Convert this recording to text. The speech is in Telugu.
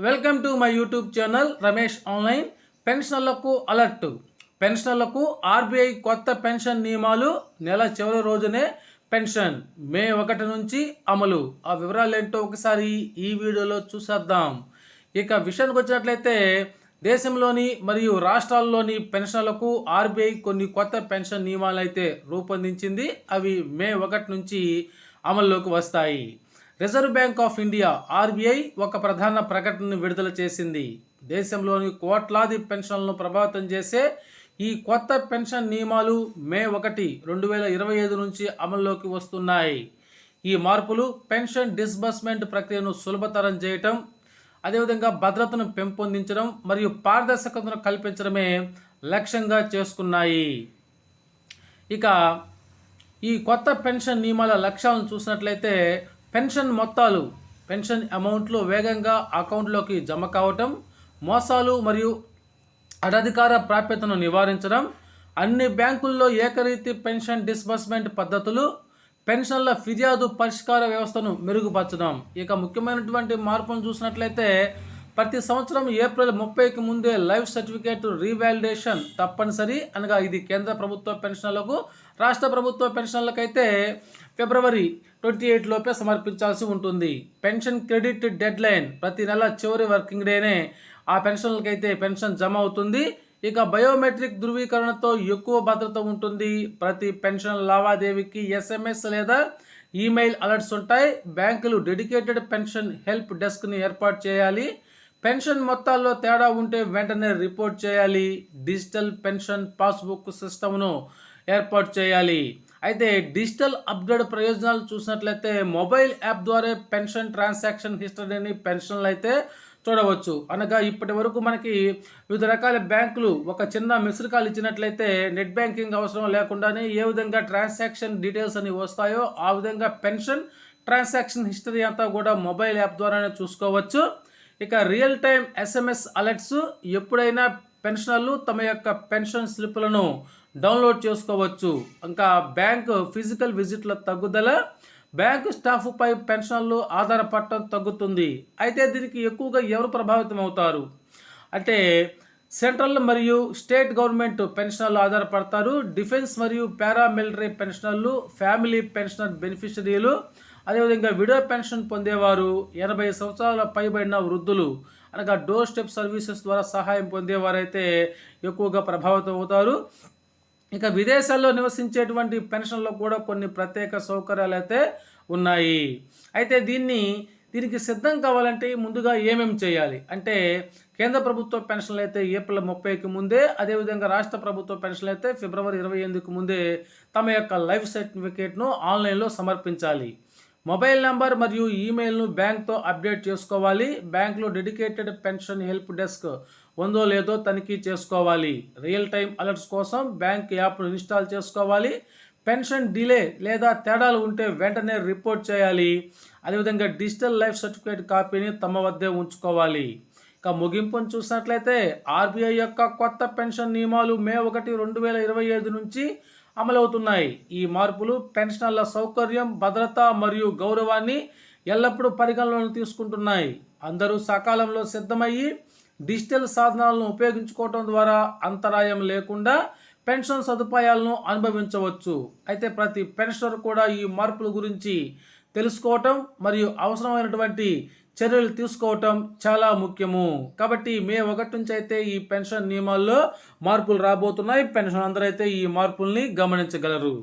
Welcome to my YouTube channel Ramesh online. పెన్షన్లకు అలర్ట్. పెన్షన్లకు ఆర్బీఐ కొత్త పెన్షన్ నియమాలు. నెల చివరి రోజునే పెన్షన్ మే 1 నుంచి అమలు. ఆ వివరాలు ఏంటో ఒకసారి ఈ వీడియోలో చూసేద్దాం. ఇక విషయానికి వచ్చినట్లయితే దేశంలోని మరియు రాష్ట్రాల్లోని పెన్షన్లకు ఆర్బీఐ కొన్ని కొత్త పెన్షన్ నియమాలు అయితే రూపొందించింది. అవి మే 1 నుంచి అమల్లోకి వస్తాయి. Reserve bank of India RBI ఒక ప్రధాన ప్రకటనను విడుదల చేసింది. దేశంలోని కోట్లాది పెన్షన్లను ప్రభావితం చేసే ఈ కొత్త పెన్షన్ నియమాలు మే 1, 2025 నుంచి అమల్లోకి వస్తున్నాయి. ఈ మార్పులు పెన్షన్ డిస్బర్స్మెంట్ ప్రక్రియను సులభతరం చేయటం, అదేవిధంగా భద్రతను పెంపొందించడం మరియు పారదర్శకతను కల్పించడమే లక్ష్యంగా చేసుకున్నాయి. ఇక ఈ కొత్త పెన్షన్ నియమాల లక్ష్యాలను చూసినట్లయితే పెన్షన్ అమౌంట్లు వేగంగా అకౌంట్లోకి జమ కావటం, మోసాలు మరియు అనధికార ప్రాప్యతను నివారించడం, అన్ని బ్యాంకుల్లో ఏకరీతి పెన్షన్ డిస్బర్స్మెంట్ పద్ధతులు, పెన్షన్ల ఫిర్యాదు పరిష్కార వ్యవస్థను మెరుగుపరచడం. ఇక ముఖ్యమైనటువంటి మార్పులను చూసినట్లయితే ప్రతి సంవత్సరం ఏప్రిల్ 30కి ముందే లైఫ్ సర్టిఫికేట్ రీవాలిడేషన్ తప్పనిసరి. అనగా ఇది కేంద్ర ప్రభుత్వ పెన్షన్లకు, రాష్ట్ర ప్రభుత్వ పెన్షన్లకైతే ఫిబ్రవరి 28 లోపే సమర్పించాల్సి ఉంటుంది. పెన్షన్ క్రెడిట్ డెడ్ లైన్ ప్రతి నెల చివరి వర్కింగ్ డేనే ఆ పెన్షన్లకైతే పెన్షన్ జమ అవుతుంది. ఇక బయోమెట్రిక్ ధృవీకరణతో ఎక్కువ భద్రత ఉంటుంది. ప్రతి పెన్షన్ లావాదేవీకి SMS లేదా ఈమెయిల్ అలర్ట్స్ ఉంటాయి. బ్యాంకులు డెడికేటెడ్ పెన్షన్ హెల్ప్ డెస్క్ని ఏర్పాటు చేయాలి. పెన్షన్ మొత్తాల్లో తేడా ఉంటే వెంటనే రిపోర్ట్ చేయాలి. డిజిటల్ పెన్షన్ పాస్బుక్ సిస్టమ్ను ఏర్పాటు చేయాలి. అయితే డిజిటల్ అప్గ్రేడ్ ప్రయోజనాలు చూసినట్లయితే మొబైల్ యాప్ ద్వారా పెన్షన్ ట్రాన్సాక్షన్ హిస్టరీని పెన్షన్లు అయితే చూడవచ్చు. అనగా ఇప్పటి వరకు మనకి వివిధ రకాల బ్యాంకులు ఒక చిన్న మిస్డ్ కాల్ ఇచ్చినట్లయితే నెట్ బ్యాంకింగ్ అవసరం లేకుండానే ఏ విధంగా ట్రాన్సాక్షన్ డీటెయిల్స్ అని వస్తాయో ఆ విధంగా పెన్షన్ ట్రాన్సాక్షన్ హిస్టరీ అంతా కూడా మొబైల్ యాప్ ద్వారానే చూసుకోవచ్చు. ఇక రియల్ టైం SMS అలర్ట్స్ ఎప్పుడైనా పెన్షనర్లు తమ యొక్క పెన్షన్ స్లిప్లను డౌన్లోడ్ చేసుకోవచ్చు. ఇంకా బ్యాంక్ ఫిజికల్ విజిట్ల తగ్గుదల, బ్యాంకు స్టాఫ్పై పెన్షన్లు ఆధారపడటం తగ్గుతుంది. అయితే దీనికి ఎక్కువగా ఎవరు ప్రభావితం అవుతారు అంటే సెంట్రల్ మరియు స్టేట్ గవర్నమెంట్ పెన్షనర్లు ఆధారపడతారు. డిఫెన్స్ మరియు పారామిలిటరీ పెన్షనర్లు, ఫ్యామిలీ పెన్షనర్ బెనిఫిషరీలు, అదేవిధంగా విడో పెన్షన్ పొందేవారు, 80 సంవత్సరాల పైబడిన వృద్ధులు, అనగా డోర్ స్టెప్ సర్వీసెస్ ద్వారా సహాయం పొందేవారైతే ఎక్కువగా ప్రభావితం అవుతారు. ఇక విదేశాల్లో నివసించేటువంటి పెన్షన్లో కూడా కొన్ని ప్రత్యేక సౌకర్యాలు అయితే ఉన్నాయి. అయితే దీనికి సిద్ధం కావాలంటే ముందుగా ఏమేమి చేయాలి అంటే కేంద్ర ప్రభుత్వ పెన్షన్లు అయితే ఏప్రిల్ 30కి ముందే, అదేవిధంగా రాష్ట్ర ప్రభుత్వ పెన్షన్లు అయితే ఫిబ్రవరి 28కి ముందే తమ యొక్క లైఫ్ సర్టిఫికేట్ను ఆన్లైన్లో సమర్పించాలి. మొబైల్ నంబర్ మరియు ఈమెయిల్ను బ్యాంక్తో అప్డేట్ చేసుకోవాలి. బ్యాంకులో డెడికేటెడ్ పెన్షన్ హెల్ప్ డెస్క్ ఉందో లేదో తనిఖీ చేసుకోవాలి. రియల్ టైం అలర్ట్స్ కోసం బ్యాంక్ యాప్ను ఇన్స్టాల్ చేసుకోవాలి. పెన్షన్ డిలే లేదా తేడాలు ఉంటే వెంటనే రిపోర్ట్ చేయాలి. అదేవిధంగా డిజిటల్ లైఫ్ సర్టిఫికేట్ కాపీని తమ వద్దే ఉంచుకోవాలి. ఇక ముగింపును చూసినట్లయితే ఆర్బీఐ యొక్క కొత్త పెన్షన్ నియమాలు మే 1, 2025 నుంచి అమలవుతున్నాయి. ఈ మార్పులు పెన్షనర్ల సౌకర్యం, భద్రత మరియు గౌరవాన్ని ఎల్లప్పుడూ పరిగణలోకి తీసుకుంటున్నాయి. అందరూ సకాలంలో సిద్ధమయ్యి డిజిటల్ సాధనాలను ఉపయోగించుకోవడం ద్వారా అంతరాయం లేకుండా పెన్షన్ సదుపాయాలను అనుభవించవచ్చు. అయితే ప్రతి పెన్షనర్ కూడా ఈ మార్పుల గురించి తెలుసుకోవటం మరియు అవసరమైనటువంటి చర్యలు తీసుకోవటం చాలా ముఖ్యము. కాబట్టి మే 1 నుంచి అయితే ఈ పెన్షన్ నియమాల్లో మార్పులు రాబోతున్నాయి. పెన్షన్ అందరైతే ఈ మార్పుల్ని గమనించగలరు.